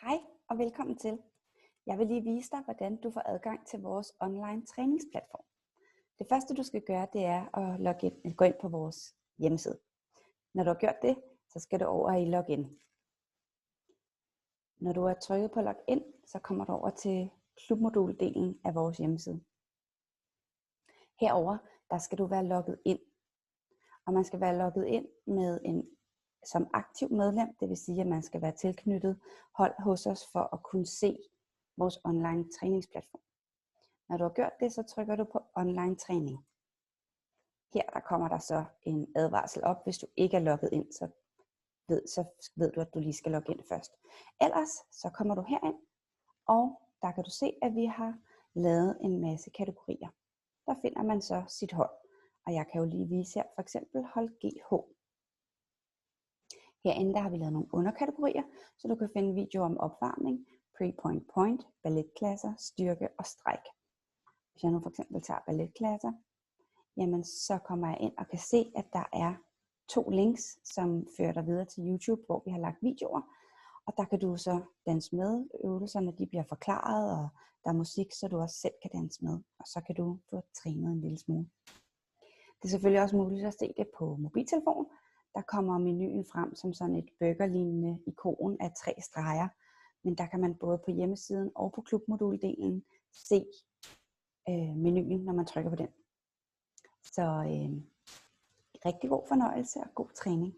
Hej og velkommen til. Jeg vil lige vise dig, hvordan du får adgang til vores online træningsplatform. Det første du skal gøre, det er at gå ind på vores hjemmeside. Når du har gjort det, så skal du over i login. Når du er trykket på login, så kommer du over til klubmoduldelen af vores hjemmeside. Herover der skal du være logget ind. Og man skal være logget ind som aktiv medlem, det vil sige, at man skal være tilknyttet hold hos os for at kunne se vores online træningsplatform. Når du har gjort det, så trykker du på online træning. Her der kommer der så en advarsel op, hvis du ikke er logget ind, så ved du, at du lige skal logge ind først. Ellers så kommer du herind, og der kan du se, at vi har lavet en masse kategorier. Der finder man så sit hold, og jeg kan jo lige vise her, for eksempel hold GH. Herinde der har vi lavet nogle underkategorier, så du kan finde videoer om opvarmning, pre-point, balletklasser, styrke og stræk. Hvis jeg nu for eksempel tager balletklasser, jamen så kommer jeg ind og kan se, at der er 2 links, som fører dig videre til YouTube, hvor vi har lagt videoer. Og der kan du så danse med. Øvelserne de bliver forklaret, og der er musik, så du også selv kan danse med. Og så kan du få trænet en lille smule. Det er selvfølgelig også muligt at se det på mobiltelefon. Der kommer menuen frem som sådan et burgerlignende ikon af 3 streger. Men der kan man både på hjemmesiden og på klubmoduldelen se menuen, når man trykker på den. Så rigtig god fornøjelse og god træning.